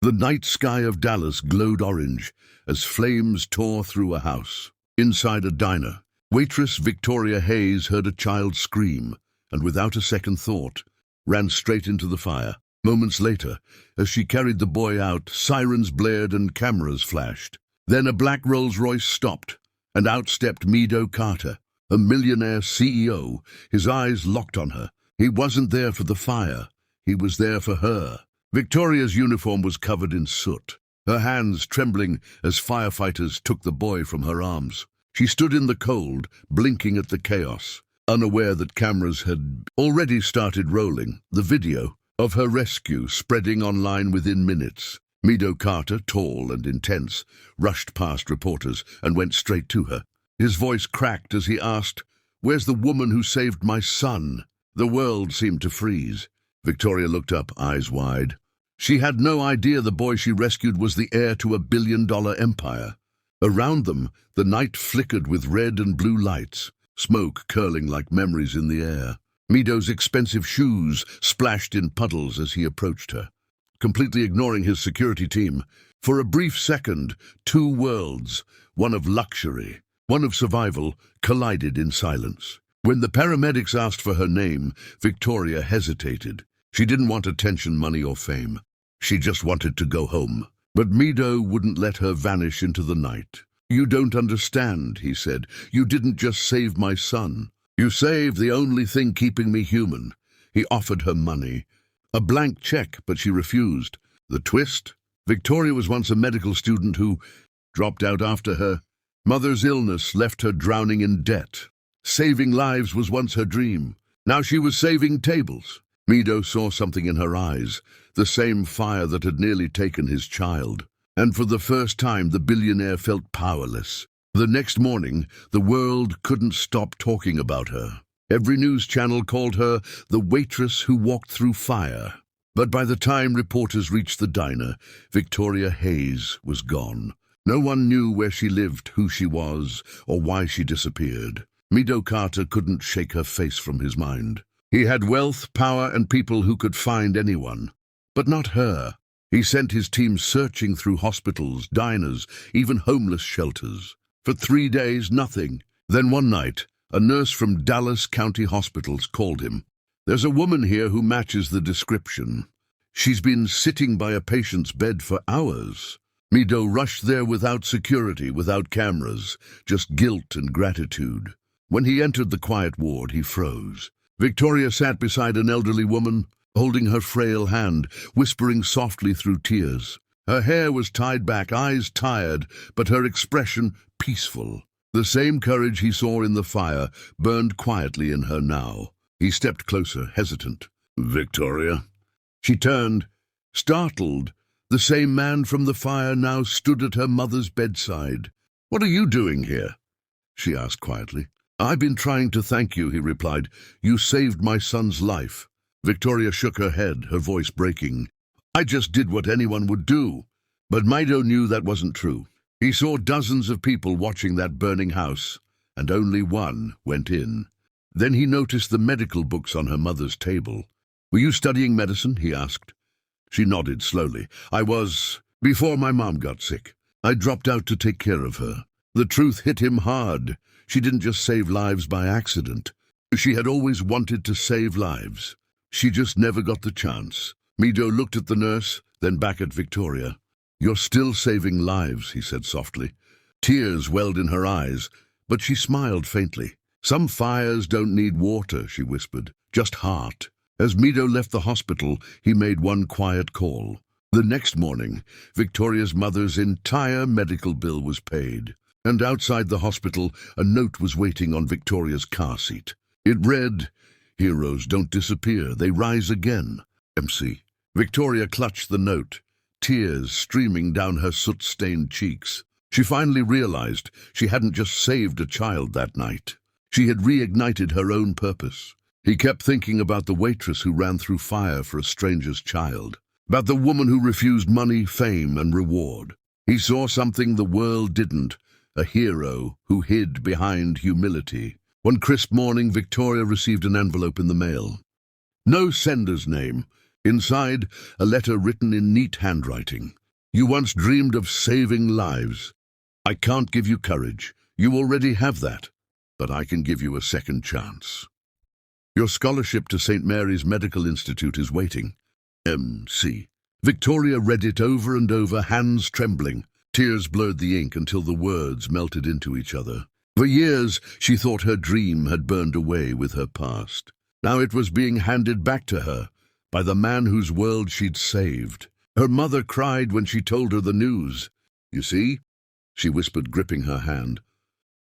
The night sky of Dallas glowed orange as flames tore through a house. Inside a diner, waitress Victoria Hayes heard a child scream and, without a second thought, ran straight into the fire. Moments later, as she carried the boy out, sirens blared and cameras flashed. Then a black Rolls-Royce stopped, and out stepped Mido Carter, a millionaire CEO, his eyes locked on her. He wasn't there for the fire. He was there for her. Victoria's uniform was covered in soot, her hands trembling as firefighters took the boy from her arms. She stood in the cold, blinking at the chaos, unaware that cameras had already started rolling, the video of her rescue spreading online within minutes. Mido Carter, tall and intense, rushed past reporters and went straight to her. His voice cracked as he asked, "Where's the woman who saved my son?" The world seemed to freeze. Victoria looked up, eyes wide. She had no idea the boy she rescued was the heir to a billion-dollar empire. Around them, the night flickered with red and blue lights, smoke curling like memories in the air. Mido's expensive shoes splashed in puddles as he approached her. Completely ignoring his security team, for a brief second, two worlds, one of luxury, one of survival, collided in silence. When the paramedics asked for her name, Victoria hesitated. She didn't want attention, money, or fame. She just wanted to go home. But Mido wouldn't let her vanish into the night. "You don't understand," he said. "You didn't just save my son. You saved the only thing keeping me human." He offered her money. A blank check, but she refused. The twist? Victoria was once a medical student who dropped out after her mother's illness left her drowning in debt. Saving lives was once her dream. Now she was saving tables. Mido saw something in her eyes, the same fire that had nearly taken his child. And for the first time, the billionaire felt powerless. The next morning, the world couldn't stop talking about her. Every news channel called her the waitress who walked through fire. But by the time reporters reached the diner, Victoria Hayes was gone. No one knew where she lived, who she was, or why she disappeared. Mido Carter couldn't shake her face from his mind. He had wealth, power, and people who could find anyone. But not her. He sent his team searching through hospitals, diners, even homeless shelters. For 3 days, nothing. Then one night, a nurse from Dallas County Hospitals called him. "There's a woman here who matches the description. She's been sitting by a patient's bed for hours." Mido rushed there without security, without cameras, just guilt and gratitude. When he entered the quiet ward, he froze. Victoria sat beside an elderly woman, holding her frail hand, whispering softly through tears. Her hair was tied back, eyes tired, but her expression peaceful. The same courage he saw in the fire burned quietly in her now. He stepped closer, hesitant. "Victoria?" She turned, startled. The same man from the fire now stood at her mother's bedside. "What are you doing here?" she asked quietly. "I've been trying to thank you," he replied. "You saved my son's life." Victoria shook her head, her voice breaking. "I just did what anyone would do." But Mido knew that wasn't true. He saw dozens of people watching that burning house, and only one went in. Then he noticed the medical books on her mother's table. "Were you studying medicine?" he asked. She nodded slowly. "I was, before my mom got sick. I dropped out to take care of her." The truth hit him hard. She didn't just save lives by accident. She had always wanted to save lives. She just never got the chance. Mido looked at the nurse, then back at Victoria. "You're still saving lives," he said softly. Tears welled in her eyes, but she smiled faintly. "Some fires don't need water," she whispered, "just heart." As Mido left the hospital, he made one quiet call. The next morning, Victoria's mother's entire medical bill was paid. And outside the hospital, a note was waiting on Victoria's car seat. It read, "Heroes don't disappear, they rise again. MC." Victoria clutched the note, tears streaming down her soot-stained cheeks. She finally realized she hadn't just saved a child that night. She had reignited her own purpose. He kept thinking about the waitress who ran through fire for a stranger's child, about the woman who refused money, fame, and reward. He saw something the world didn't. A hero who hid behind humility. One crisp morning, Victoria received an envelope in the mail. No sender's name. Inside, a letter written in neat handwriting. You once dreamed of saving lives. I can't give you courage. You already have that. But I can give you a second chance. Your scholarship to St. Mary's Medical Institute is waiting. M.C. Victoria read it over and over, hands trembling. Tears blurred the ink until the words melted into each other. For years, she thought her dream had burned away with her past. Now it was being handed back to her by the man whose world she'd saved. Her mother cried when she told her the news. You see, she whispered, gripping her hand,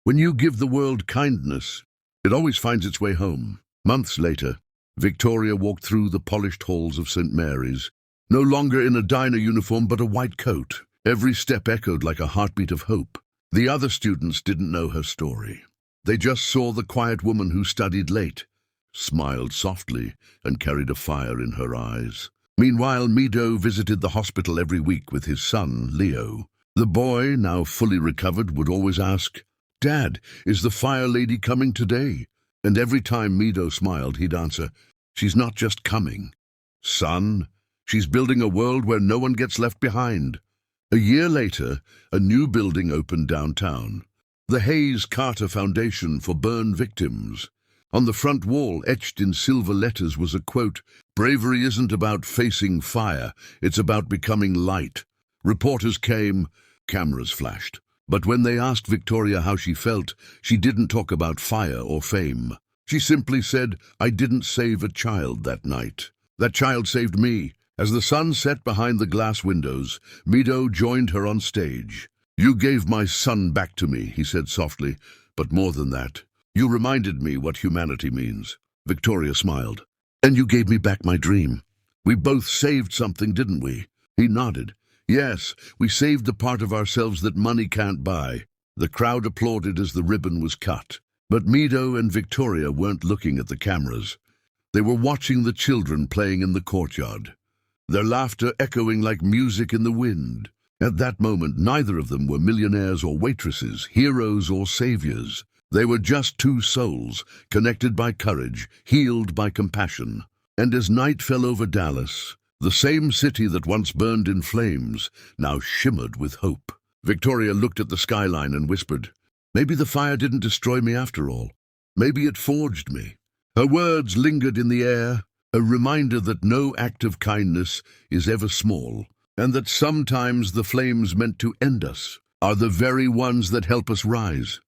when you give the world kindness, it always finds its way home. Months later, Victoria walked through the polished halls of St. Mary's, no longer in a diner uniform but a white coat. Every step echoed like a heartbeat of hope. The other students didn't know her story. They just saw the quiet woman who studied late, smiled softly, and carried a fire in her eyes. Meanwhile, Mido visited the hospital every week with his son, Leo. The boy, now fully recovered, would always ask, "Dad, is the fire lady coming today?" And every time Mido smiled, he'd answer, "She's not just coming. Son, she's building a world where no one gets left behind." A year later, a new building opened downtown. The Mido Carter Foundation for Burn Victims. On the front wall, etched in silver letters, was a quote, "Bravery isn't about facing fire, it's about becoming light." Reporters came, cameras flashed. But when they asked Victoria how she felt, she didn't talk about fire or fame. She simply said, "I didn't save a child that night. That child saved me." As the sun set behind the glass windows, Mido joined her on stage. "You gave my son back to me," he said softly, "but more than that. You reminded me what humanity means." Victoria smiled. "And you gave me back my dream. We both saved something, didn't we?" He nodded. "Yes, we saved the part of ourselves that money can't buy." The crowd applauded as the ribbon was cut. But Mido and Victoria weren't looking at the cameras. They were watching the children playing in the courtyard, their laughter echoing like music in the wind. At that moment, neither of them were millionaires or waitresses, heroes or saviors. They were just two souls, connected by courage, healed by compassion. And as night fell over Dallas, the same city that once burned in flames now shimmered with hope. Victoria looked at the skyline and whispered, "Maybe the fire didn't destroy me after all. Maybe it forged me." Her words lingered in the air, a reminder that no act of kindness is ever small, and that sometimes the flames meant to end us are the very ones that help us rise.